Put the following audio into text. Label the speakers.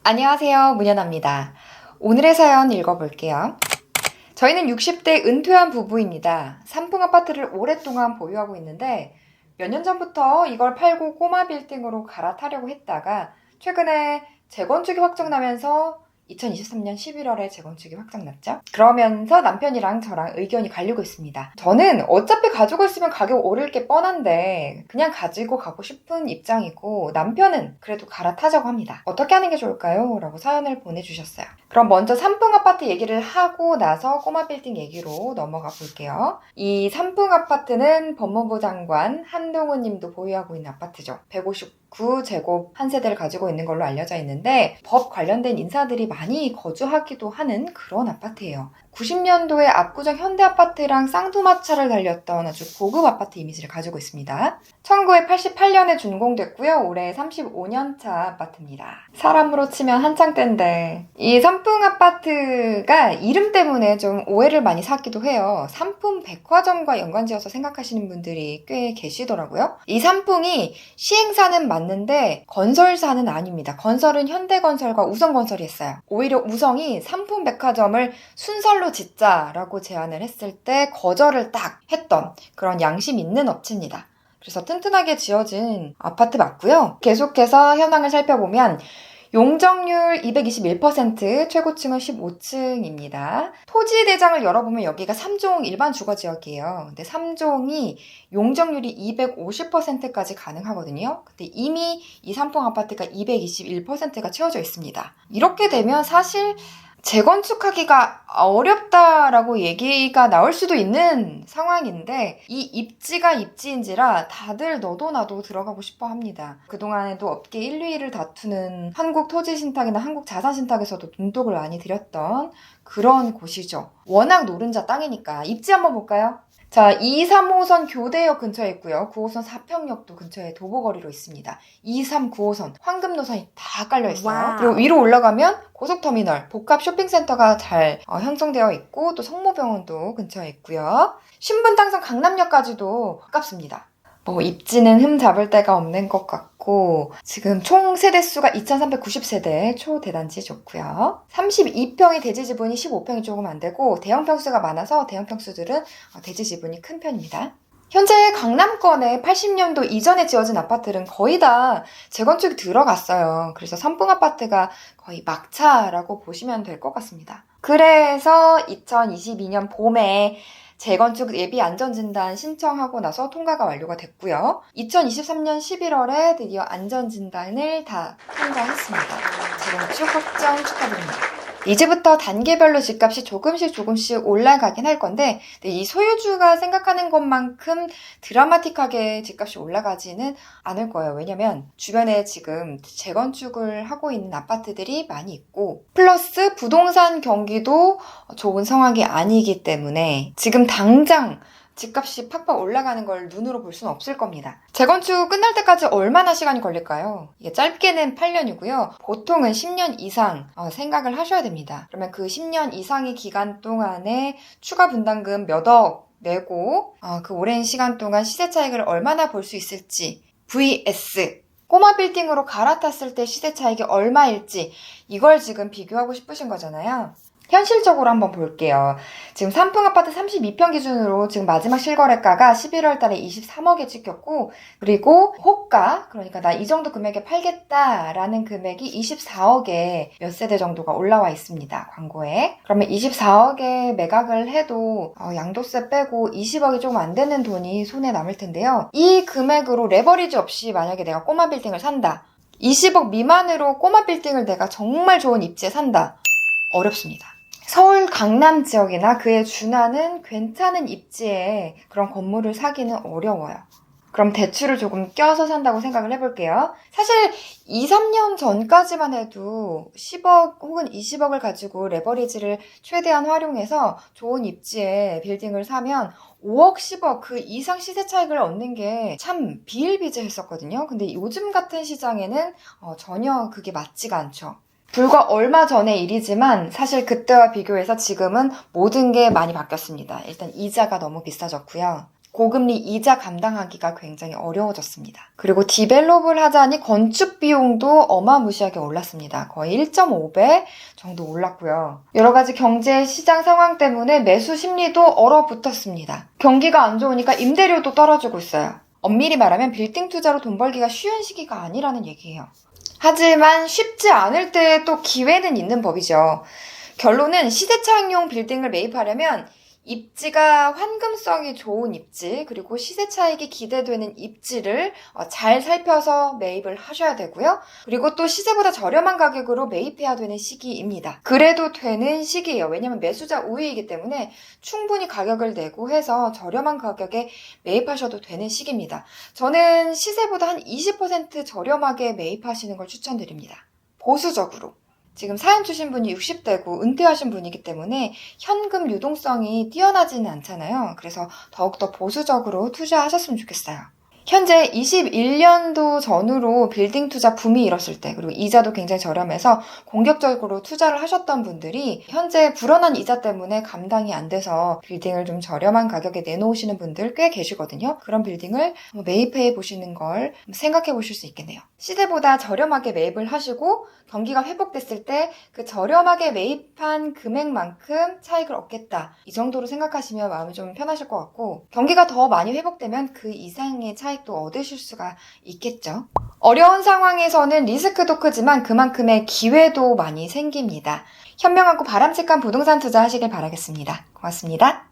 Speaker 1: 안녕하세요, 문연아입니다. 오늘의 사연 읽어볼게요. 저희는 60대 은퇴한 부부입니다. 3풍 아파트를 오랫동안 보유하고 있는데 몇 년 전부터 이걸 팔고 꼬마 빌딩으로 갈아타려고 했다가 최근에 재건축이 확정나면서 2023년 11월에 재건축이 확정났죠. 그러면서 남편이랑 저랑 의견이 갈리고 있습니다. 저는 어차피 가지고 있으면 가격 오를 게 뻔한데 그냥 가지고 가고 싶은 입장이고, 남편은 그래도 갈아타자고 합니다. 어떻게 하는 게 좋을까요? 라고 사연을 보내주셨어요. 그럼 먼저 3풍 아파트 얘기를 하고 나서 꼬마 빌딩 얘기로 넘어가 볼게요. 이 3풍 아파트는 법무부 장관 한동훈 님도 보유하고 있는 아파트죠. 159제곱 한 세대를 가지고 있는 걸로 알려져 있는데 법 관련된 인사들이 많이 거주하기도 하는 그런 아파트예요. 90년도에 압구정 현대아파트랑 쌍두마차를 달렸던 아주 고급 아파트 이미지를 가지고 있습니다. 1988년에 준공됐고요. 올해 35년차 아파트입니다. 사람으로 치면 한창 때인데 이 삼풍 아파트가 이름 때문에 좀 오해를 많이 사기도 해요. 삼풍 백화점과 연관지어서 생각하시는 분들이 꽤 계시더라고요. 이 삼풍이 시행사는 맞는데 건설사는 아닙니다. 건설은 현대건설과 우성건설이 했어요. 오히려 우성이 삼풍 백화점을 순살로 짓자라고 제안을 했을 때 거절을 딱 했던 그런 양심 있는 업체입니다. 그래서 튼튼하게 지어진 아파트 맞고요. 계속해서 현황을 살펴보면 용적률 221%, 최고층은 15층입니다. 토지 대장을 열어보면 여기가 3종 일반 주거지역이에요. 근데 3종이 용적률이 250%까지 가능하거든요. 근데 이미 이 삼풍 아파트가 221%가 채워져 있습니다. 이렇게 되면 사실 재건축하기가 어렵다라고 얘기가 나올 수도 있는 상황인데, 이 입지가 입지인지라 다들 너도 나도 들어가고 싶어 합니다. 그동안에도 업계 1, 2위를 다투는 한국토지신탁이나 한국자산신탁에서도 눈독을 많이 들였던 그런 곳이죠. 워낙 노른자 땅이니까. 입지 한번 볼까요? 자, 2, 3호선 교대역 근처에 있고요. 9호선 사평역도 근처에 도보거리로 있습니다. 2, 3, 9호선 황금노선이 다 깔려있어요. 와우. 그리고 위로 올라가면 고속터미널, 복합 쇼핑센터가 잘 형성되어 있고, 또 성모병원도 근처에 있고요. 신분당선 강남역까지도 가깝습니다. 입지는 흠 잡을 데가 없는 것 같고, 지금 총 세대수가 2390세대, 초대단지 좋고요. 32평의 대지 지분이 15평이 조금 안 되고, 대형 평수가 많아서 대형 평수들은 대지 지분이 큰 편입니다. 현재 강남권에 80년도 이전에 지어진 아파트는 거의 다 재건축이 들어갔어요. 그래서 삼풍 아파트가 거의 막차라고 보시면 될 것 같습니다. 그래서 2022년 봄에 재건축 예비 안전진단 신청하고 나서 통과가 완료가 됐고요. 2023년 11월에 드디어 안전진단을 다 통과했습니다. 재건축 확정 축하드립니다. 이제부터 단계별로 집값이 조금씩 올라가긴 할 건데, 이 소유주가 생각하는 것만큼 드라마틱하게 집값이 올라가지는 않을 거예요. 왜냐면 주변에 지금 재건축을 하고 있는 아파트들이 많이 있고, 플러스 부동산 경기도 좋은 상황이 아니기 때문에 지금 당장 집값이 팍팍 올라가는 걸 눈으로 볼 수는 없을 겁니다. 재건축 끝날 때까지 얼마나 시간이 걸릴까요? 이게 짧게는 8년이고요. 보통은 10년 이상 생각을 하셔야 됩니다. 그러면 그 10년 이상의 기간 동안에 추가 분담금 몇 억 내고 그 오랜 시간 동안 시세 차익을 얼마나 볼 수 있을지, vs 꼬마 빌딩으로 갈아탔을 때 시세 차익이 얼마일지, 이걸 지금 비교하고 싶으신 거잖아요. 현실적으로 한번 볼게요. 지금 삼풍 아파트 32평 기준으로 지금 마지막 실거래가가 11월 달에 23억에 찍혔고, 그리고 호가, 그러니까 나 이 정도 금액에 팔겠다라는 금액이 24억에 몇 세대 정도가 올라와 있습니다. 광고에. 그러면 24억에 매각을 해도 양도세 빼고 20억이 조금 안 되는 돈이 손에 남을 텐데요. 이 금액으로 레버리지 없이 만약에 내가 꼬마 빌딩을 산다. 20억 미만으로 꼬마 빌딩을 내가 정말 좋은 입지에 산다. 어렵습니다. 서울 강남 지역이나 그에 준하는 괜찮은 입지에 그런 건물을 사기는 어려워요. 그럼 대출을 조금 껴서 산다고 생각을 해볼게요. 사실 2, 3년 전까지만 해도 10억 혹은 20억을 가지고 레버리지를 최대한 활용해서 좋은 입지에 빌딩을 사면 5억, 10억 그 이상 시세 차익을 얻는 게 참 비일비재했었거든요. 근데 요즘 같은 시장에는 전혀 그게 맞지가 않죠. 불과 얼마 전의 일이지만 사실 그때와 비교해서 지금은 모든 게 많이 바뀌었습니다. 일단 이자가 너무 비싸졌고요. 고금리 이자 감당하기가 굉장히 어려워졌습니다. 그리고 디벨롭을 하자니 건축 비용도 어마무시하게 올랐습니다. 거의 1.5배 정도 올랐고요. 여러 가지 경제 시장 상황 때문에 매수 심리도 얼어붙었습니다. 경기가 안 좋으니까 임대료도 떨어지고 있어요. 엄밀히 말하면 빌딩 투자로 돈 벌기가 쉬운 시기가 아니라는 얘기예요. 하지만 쉽지 않을 때 또 기회는 있는 법이죠. 결론은 시세차익용 빌딩을 매입하려면 입지가 환금성이 좋은 입지, 그리고 시세 차익이 기대되는 입지를 잘 살펴서 매입을 하셔야 되고요. 그리고 또 시세보다 저렴한 가격으로 매입해야 되는 시기입니다. 그래도 되는 시기예요. 왜냐면 매수자 우위이기 때문에 충분히 가격을 내고 해서 저렴한 가격에 매입하셔도 되는 시기입니다. 저는 시세보다 한 20% 저렴하게 매입하시는 걸 추천드립니다. 보수적으로. 지금 사연 주신 분이 60대고 은퇴하신 분이기 때문에 현금 유동성이 뛰어나지는 않잖아요. 그래서 더욱더 보수적으로 투자하셨으면 좋겠어요. 현재 21년도 전후로 빌딩 투자 붐이 일었을 때, 그리고 이자도 굉장히 저렴해서 공격적으로 투자를 하셨던 분들이 현재 불어난 이자 때문에 감당이 안 돼서 빌딩을 좀 저렴한 가격에 내놓으시는 분들 꽤 계시거든요. 그런 빌딩을 매입해 보시는 걸 생각해 보실 수 있겠네요. 시세보다 저렴하게 매입을 하시고 경기가 회복됐을 때 그 저렴하게 매입한 금액만큼 차익을 얻겠다. 이 정도로 생각하시면 마음이 좀 편하실 것 같고, 경기가 더 많이 회복되면 그 이상의 차익도 얻으실 수가 있겠죠. 어려운 상황에서는 리스크도 크지만 그만큼의 기회도 많이 생깁니다. 현명하고 바람직한 부동산 투자하시길 바라겠습니다. 고맙습니다.